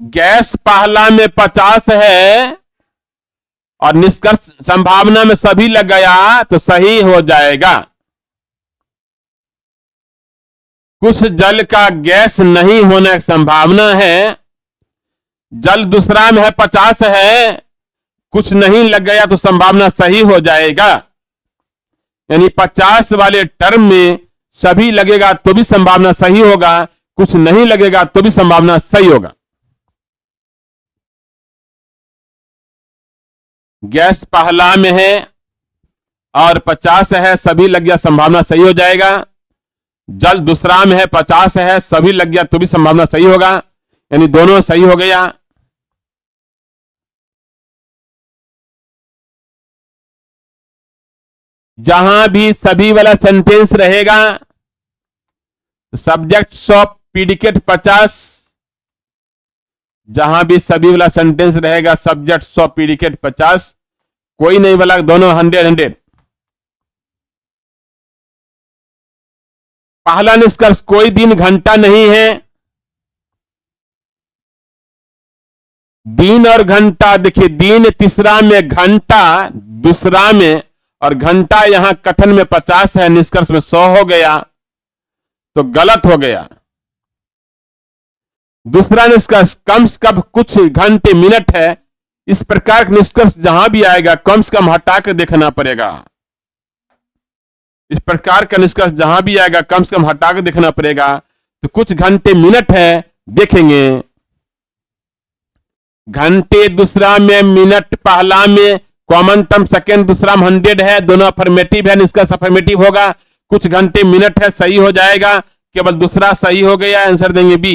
Speaker 1: गैस पहला में 50 है और निष्कर्ष संभावना में सभी लग गया तो सही हो जाएगा। कुछ जल का गैस नहीं होने की संभावना है। जल दूसरा में है 50 है, कुछ नहीं लग गया तो संभावना सही हो जाएगा, यानी 50 वाले टर्म में सभी लगेगा तो भी संभावना सही होगा, कुछ नहीं लगेगा तो भी संभावना सही होगा। गैस पहला में है और 50 है, सभी लग गया संभावना सही हो जाएगा। जल दूसरा में है 50 है, सभी लग गया तो भी संभावना सही होगा, यानी दोनों सही हो गया। जहां भी सभी वाला सेंटेंस रहेगा, सब्जेक्ट 100 प्रीडिकेट 50, जहां भी सभी वाला सेंटेंस रहेगा सब्जेक्ट 100 प्रीडिकेट 50, कोई नहीं वाला, दोनों 100। पहला निष्कर्ष, कोई दिन घंटा नहीं है। दिन और घंटा, देखिए दिन तीसरा में, घंटा दूसरा में, और घंटा यहां कथन में 50 है, निष्कर्ष में 100 हो गया, तो गलत हो गया। दूसरा निष्कर्ष, कम से कम कुछ घंटे मिनट है। इस प्रकार का निष्कर्ष जहां भी आएगा कम से कम हटा के देखना पड़ेगा। इस प्रकार का निष्कर्ष जहां भी आएगा कम से कम हटा के देखना पड़ेगा। तो कुछ घंटे मिनट है, देखेंगे। घंटे दूसरा में, मिनट पहला में, कॉमन टर्म सेकेंड दूसरा में 100 है, दोनों अफर्मेटिव है, निष्कर्ष अफर्मेटिव होगा। कुछ घंटे मिनट है, सही हो जाएगा, केवल दूसरा सही हो गया, आंसर देंगे बी।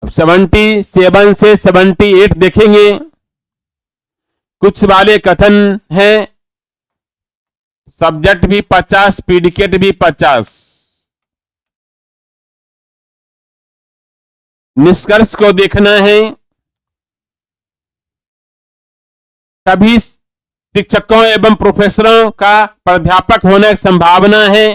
Speaker 1: अब 77 से 78 देखेंगे। कुछ वाले कथन हैं, सब्जेक्ट भी 50, प्रीडिकेट भी 50। निष्कर्ष को देखना है। सभी शिक्षकों एवं प्रोफेसरों का प्राध्यापक होने की संभावना है।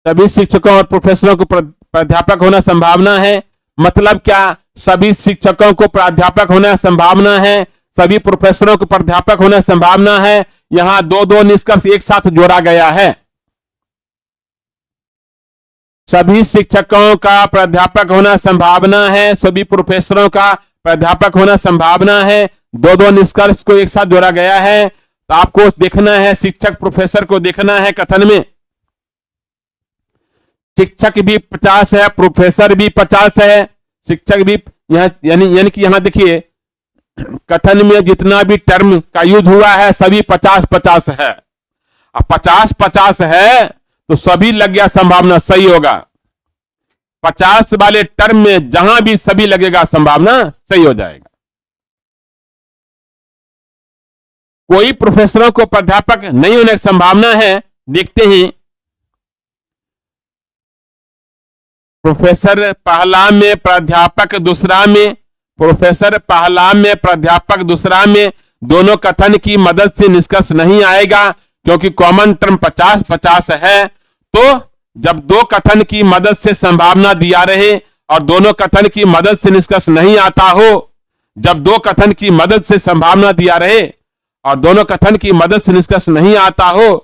Speaker 1: सभी शिक्षकों और प्रोफेसरों को प्राध्यापक होना संभावना है। मतलब क्या? सभी शिक्षकों को प्राध्यापक होना संभावना है, सभी प्रोफेसरों को प्राध्यापक होना संभावना है। यहां दो दो निष्कर्ष एक साथ जोड़ा गया है। सभी शिक्षकों का प्राध्यापक होना संभावना है, सभी प्रोफेसरों का प्राध्यापक होना संभावना है। दो दो निष्कर्ष को एक साथ जोड़ा गया है। तो आपको देखना है, शिक्षक प्रोफेसर को देखना है। कथन में शिक्षक भी 50 है, प्रोफेसर भी 50 है, शिक्षक भी यानी कि यहां देखिए कथन में जितना भी टर्म का यूज हुआ है सभी 50-50 है। अब 50-50 है तो सभी लग गया, संभावना सही होगा। 50 वाले टर्म में जहां भी सभी लगेगा संभावना सही हो जाएगा। कोई प्रोफेसरों को प्राध्यापक नहीं होने की संभावना है, देखते ही। प्रोफेसर पहला में, प्राध्यापक दूसरा में, प्रोफेसर पहला में, प्राध्यापक दूसरा में, दोनों कथन की मदद से निष्कर्ष नहीं आएगा, क्योंकि कॉमन टर्म 50-50 है। तो जब दो कथन की मदद से संभावना दिया रहे और दोनों कथन की मदद से निष्कर्ष नहीं आता हो, जब दो कथन की मदद से संभावना दिया रहे और दोनों कथन की मदद से निष्कर्ष नहीं आता हो,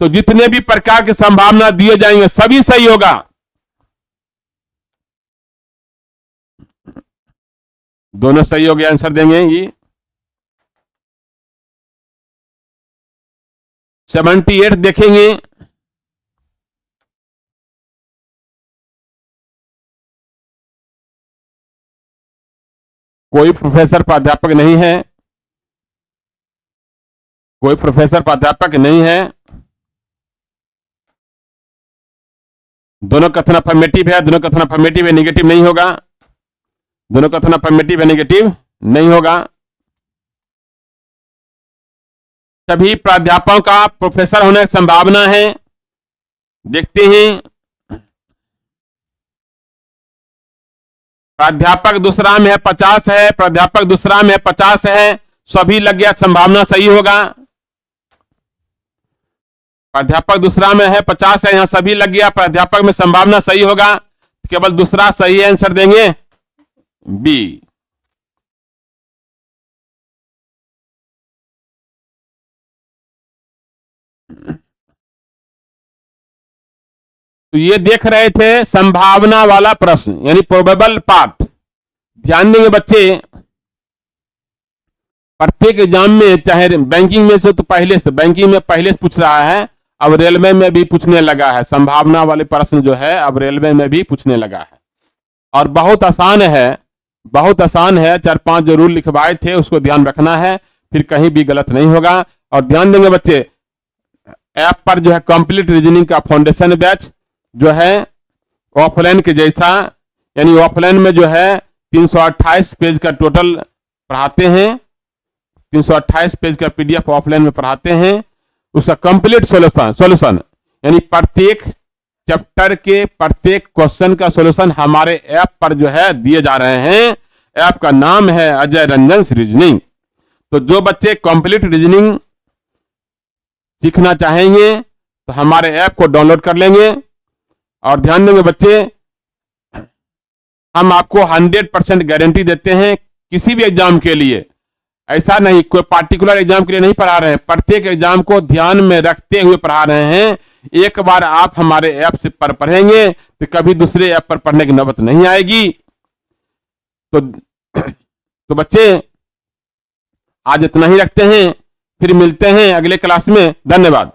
Speaker 1: तो जितने भी प्रकार की संभावना दिए जाएंगे सभी सही होगा। दोनों सही हो गया, आंसर देंगे ये 78 देखेंगे। कोई प्रोफेसर प्राध्यापक नहीं है, कोई प्रोफेसर प्राध्यापक नहीं है। दोनों कथन अफर्मेटिव है, दोनों कथन अफर्मेटिव है, नेगेटिव नहीं होगा। दोनों कथन अफर्मेटिव है, नेगेटिव नहीं होगा। सभी प्राध्यापकों का प्रोफेसर होने की संभावना है, देखते हैं। प्राध्यापक दूसरा में है 50 है, प्राध्यापक दूसरा में 50 है, सभी लग गया, संभावना सही होगा। प्राध्यापक दूसरा में है 50 है, यहां सभी लग गया, प्राध्यापक में संभावना सही होगा, केवल दूसरा सही है, आंसर देंगे बी। तो ये देख रहे थे संभावना वाला प्रश्न, यानी प्रोबेबल पार्ट। ध्यान देंगे बच्चे, प्रत्येक एग्जाम में, चाहे बैंकिंग में से, तो पहले से बैंकिंग में पहले से पूछ रहा है, अब रेलवे में भी पूछने लगा है। संभावना वाले प्रश्न जो है अब रेलवे में भी पूछने लगा है, और बहुत आसान है, बहुत आसान है। 4-5 जो रूल लिखवाए थे उसको ध्यान रखना है, फिर कहीं भी गलत नहीं होगा। और ध्यान देंगे बच्चे, ऐप पर जो है कंप्लीट रीजनिंग का फाउंडेशन बैच जो है ऑफलाइन के जैसा, यानी ऑफलाइन में जो है 328 पेज का टोटल पढ़ाते हैं, 328 पेज का पीडीएफ ऑफलाइन में पढ़ाते हैं। उसका कंप्लीट सॉल्यूशन यानी प्रत्येक चैप्टर के प्रत्येक क्वेश्चन का सॉल्यूशन हमारे ऐप पर जो है दिए जा रहे हैं। ऐप का नाम है अजय रंजन रीजनिंग। तो जो बच्चे कंप्लीट रीजनिंग सीखना चाहेंगे तो हमारे ऐप को डाउनलोड कर लेंगे। और ध्यान देंगे बच्चे, हम आपको 100% गारंटी देते हैं किसी भी एग्जाम के लिए। ऐसा नहीं कोई पार्टिकुलर एग्जाम के लिए नहीं पढ़ा रहे हैं, प्रत्येक एग्जाम को ध्यान में रखते हुए पढ़ा रहे हैं। एक बार आप हमारे ऐप से पर पढ़ेंगे तो कभी दूसरे ऐप पर पढ़ने की नौबत नहीं आएगी। तो बच्चे आज इतना ही रखते हैं, फिर मिलते हैं अगले क्लास में। धन्यवाद।